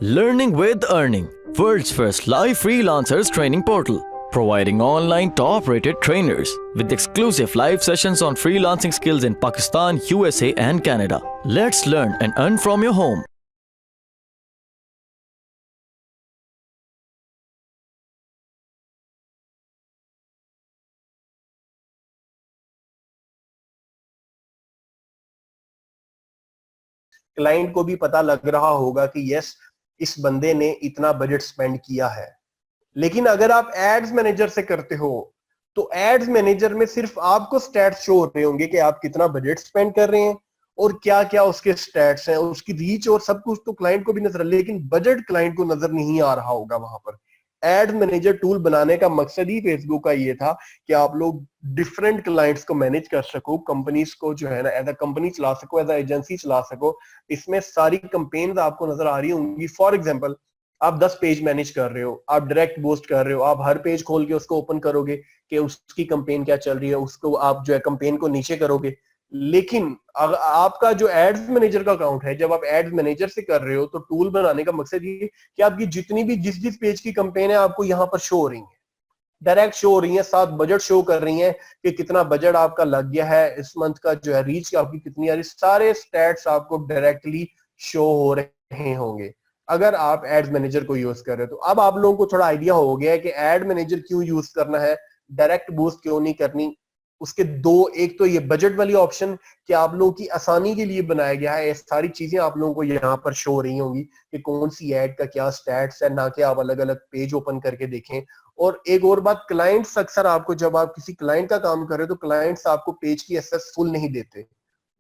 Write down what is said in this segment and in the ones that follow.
Learning with Earning, world's first live freelancers training portal, providing online top-rated trainers with exclusive live sessions on freelancing skills in Pakistan, USA and Canada. Let's learn and earn from your home. Client को भी पता लग रहा होगा कि yes, इस बंदे ने इतना बजट स्पेंड किया है। लेकिन अगर आप एड्स मैनेजर से करते हो तो एड्स मैनेजर में सिर्फ आपको स्टैट्स शो हो रहे होंगे कि आप कितना बजट स्पेंड कर रहे हैं और क्या क्या उसके स्टैट्स हैं, उसकी रीच और सब कुछ तो क्लाइंट को भी नजर, लेकिन बजट क्लाइंट को नजर नहीं आ रहा होगा। वहां पर एड मैनेजर टूल बनाने का मकसद ही फेसबुक का ये था कि आप लोग डिफरेंट क्लाइंट्स को मैनेज कर सको, कंपनीज को जो है ना एज अ कंपनी चला सको, एज अ एजेंसी चला सको। इसमें सारी कंपेन्स आपको नजर आ रही होंगी। फॉर एग्जाम्पल, आप 10 पेज मैनेज कर रहे हो, आप डायरेक्ट बूस्ट कर रहे हो, आप हर पेज खोल के उसको ओपन करोगे कि उसकी कंपेन क्या चल रही है, उसको आप जो है कंपेन को नीचे करोगे। लेकिन अगर आपका जो एड्स मैनेजर का अकाउंट है, जब आप एड्स मैनेजर से कर रहे हो तो टूल बनाने का मकसद ये कि आपकी जितनी भी जिस जिस पेज की कंपेन है आपको यहाँ पर शो हो रही है, डायरेक्ट शो हो रही है, साथ बजट शो कर रही है कि कितना बजट आपका लग गया है, इस मंथ का जो है रीच आपकी कितनी आ रही, सारे स्टैट्स आपको डायरेक्टली शो हो रहे होंगे अगर आप एड्स मैनेजर को यूज कर रहे हो। तो अब आप लोगों को थोड़ा आइडिया हो गया है कि एड मैनेजर क्यों यूज करना है, डायरेक्ट बूस्ट क्यों नहीं करनी। उसके दो, एक तो ये बजट वाली ऑप्शन कि आप लोगों की आसानी के लिए बनाया गया है, ये सारी चीजें आप लोगों को यहाँ पर शो हो रही होंगी कि कौन सी एड का क्या स्टैट्स है, ना कि आप अलग अलग पेज ओपन करके देखें। और एक और बात, क्लाइंट्स अक्सर आपको, जब आप किसी क्लाइंट का काम कर रहे हो तो क्लाइंट्स आपको पेज की एक्सेस फुल नहीं देते,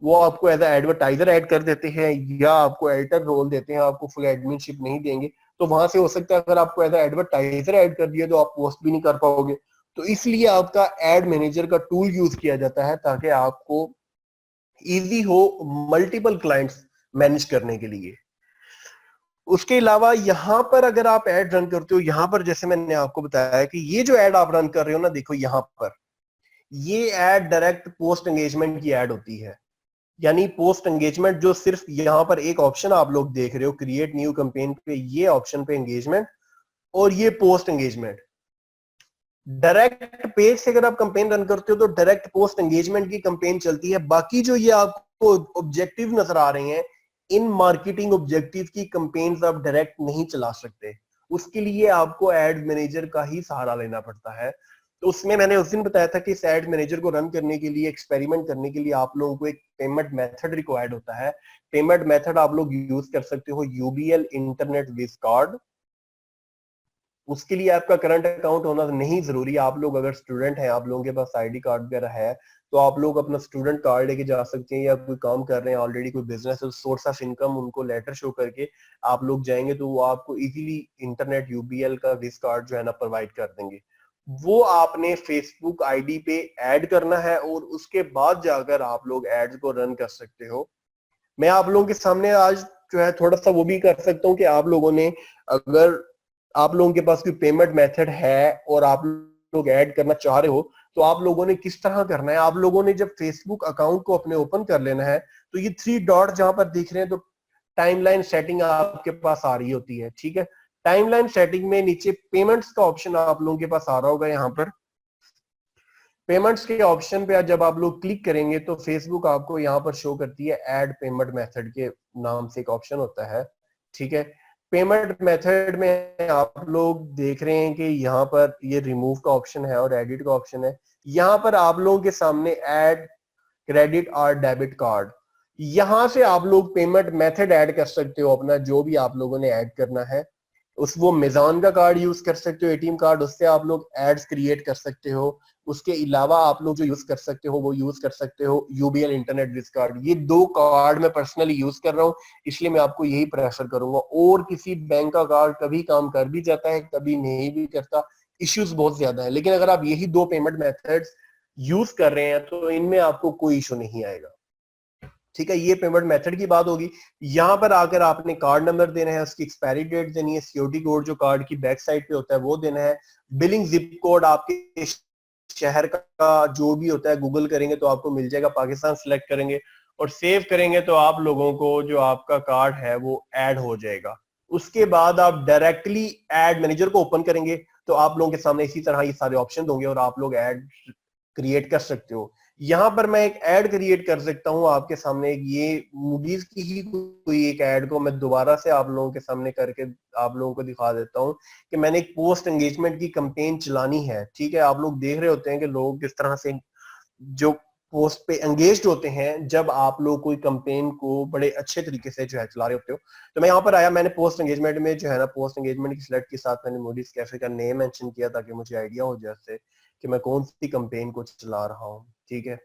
वो आपको एज एडवर्टाइजर ऐड कर देते हैं या आपको एडिटर रोल देते हैं, आपको फुल एडमिनशिप नहीं देंगे। तो वहां से हो सकता है अगर आपको एज एडवर्टाइजर ऐड कर दिया तो आप पोस्ट भी नहीं कर पाओगे। तो इसलिए आपका एड मैनेजर का टूल यूज किया जाता है ताकि आपको इजी हो मल्टीपल क्लाइंट्स मैनेज करने के लिए। उसके अलावा यहाँ पर अगर आप एड रन करते हो, यहाँ पर जैसे मैंने आपको बताया कि ये जो एड आप रन कर रहे हो ना, देखो यहाँ पर ये एड डायरेक्ट पोस्ट एंगेजमेंट की एड होती है। यानी पोस्ट एंगेजमेंट जो सिर्फ यहाँ पर एक ऑप्शन आप लोग देख रहे हो क्रिएट न्यू कैंपेन पे, ये ऑप्शन पे एंगेजमेंट और ये पोस्ट एंगेजमेंट। डायरेक्ट पेज से अगर आप कैंपेन रन करते हो तो डायरेक्ट पोस्ट एंगेजमेंट की कैंपेन चलती है। बाकी जो ये आपको ऑब्जेक्टिव नजर आ रहे हैं, इन मार्केटिंग ऑब्जेक्टिव की कैंपेन्स आप डायरेक्ट नहीं चला सकते, उसके लिए आपको एड मैनेजर का ही सहारा लेना पड़ता है। तो उसमें मैंने उस दिन बताया था कि इस एड मैनेजर को रन करने के लिए, एक्सपेरिमेंट करने के लिए आप लोगों को एक पेमेंट मेथड रिक्वायर्ड होता है। पेमेंट मेथड आप लोग यूज कर सकते हो यूबीएल इंटरनेट विज कार्ड। उसके लिए आपका करंट अकाउंट होना नहीं जरूरी। आप लोग अगर स्टूडेंट हैं, आप लोगों के पास आईडी कार्ड वगैरह है, तो आप लोग अपना स्टूडेंट कार्ड लेके जा सकते हैं, या कोई काम कर रहे हैं ऑलरेडी, कोई बिजनेस है, सोर्स ऑफ इनकम उनको लेटर शो करके आप लोग जाएंगे तो वो आपको इजीली इंटरनेट यूबीएल का विज कार्ड जो है ना प्रोवाइड कर देंगे। वो आपने फेसबुक आईडी पे ऐड करना है और उसके बाद जाकर आप लोग एड्स को रन कर सकते हो। मैं आप लोगों के सामने आज जो है थोड़ा सा वो भी कर सकता हूँ कि आप लोगों ने, अगर आप लोगों के पास कोई पेमेंट मेथड है और आप लोग ऐड करना चाह रहे हो तो आप लोगों ने किस तरह करना है। आप लोगों ने जब फेसबुक अकाउंट को अपने ओपन कर लेना है तो ये 3 डॉट जहां पर दिख रहे हैं तो टाइमलाइन सेटिंग आपके पास आ रही होती है, ठीक है। टाइमलाइन सेटिंग में नीचे पेमेंट्स का ऑप्शन आप लोगों के पास आ रहा होगा। यहाँ पर पेमेंट्स के ऑप्शन पे जब आप लोग क्लिक करेंगे तो फेसबुक आपको यहाँ पर शो करती है ऐड पेमेंट मेथड के नाम से एक ऑप्शन होता है, ठीक है। पेमेंट मेथड में आप लोग देख रहे हैं कि यहाँ पर ये रिमूव का ऑप्शन है और एडिट का ऑप्शन है। यहाँ पर आप लोगों के सामने ऐड क्रेडिट और डेबिट कार्ड, यहां से आप लोग पेमेंट मेथड ऐड कर सकते हो अपना, जो भी आप लोगों ने ऐड करना है। उस वो मिजान का कार्ड यूज कर सकते हो, एटीएम कार्ड, उससे आप लोग एड्स क्रिएट कर सकते हो। उसके अलावा आप लोग जो यूज कर सकते हो वो यूज कर सकते हो यूबीएल इंटरनेट विज कार्ड। ये 2 कार्ड मैं पर्सनली यूज कर रहा हूँ, इसलिए मैं आपको यही प्रेफर करूंगा। और किसी बैंक का कार्ड कभी काम कर भी जाता है, कभी नहीं भी करता, इश्यूज बहुत ज्यादा है। लेकिन अगर आप यही 2 पेमेंट मेथड्स यूज कर रहे हैं तो इनमें आपको कोई इशू नहीं आएगा, ठीक है। ये पेमेंट मेथड की बात होगी। यहां पर आकर आपने कार्ड नंबर देना है, उसकी एक्सपायरी डेट देनी है, सीओडी कोड जो कार्ड की बैक साइड पे होता है वो देना है, बिलिंग जिप कोड आपके शहर का जो भी होता है गूगल करेंगे तो आपको मिल जाएगा, पाकिस्तान सिलेक्ट करेंगे और सेव करेंगे तो आप लोगों को जो आपका कार्ड है वो ऐड हो जाएगा। उसके बाद आप डायरेक्टली एड मैनेजर को ओपन करेंगे तो आप लोगों के सामने इसी तरह ये सारे ऑप्शन होंगे और आप लोग एड क्रिएट कर सकते हो। यहाँ पर मैं एक ऐड क्रिएट कर सकता हूँ आपके सामने, ये मूवीज की ही कोई एक ऐड को मैं दोबारा से आप लोगों के सामने करके आप लोगों को दिखा देता हूँ कि मैंने एक पोस्ट एंगेजमेंट की कैंपेन चलानी है। ठीक है, आप लोग देख रहे होते हैं कि लोग किस तरह से जो पोस्ट पे एंगेज्ड होते हैं जब आप लोग कोई कैंपेन को बड़े अच्छे तरीके से जो है चला रहे होते हो। तो मैं यहाँ पर आया, मैंने पोस्ट एंगेजमेंट में जो है ना, पोस्ट एंगेजमेंट की स्लाइड के साथ मैंने मूडीज कैफे का नेम मेंशन किया ताकि मुझे आइडिया हो जाए कि मैं कौन सी कैंपेन को चला रहा हूँ। ठीक है,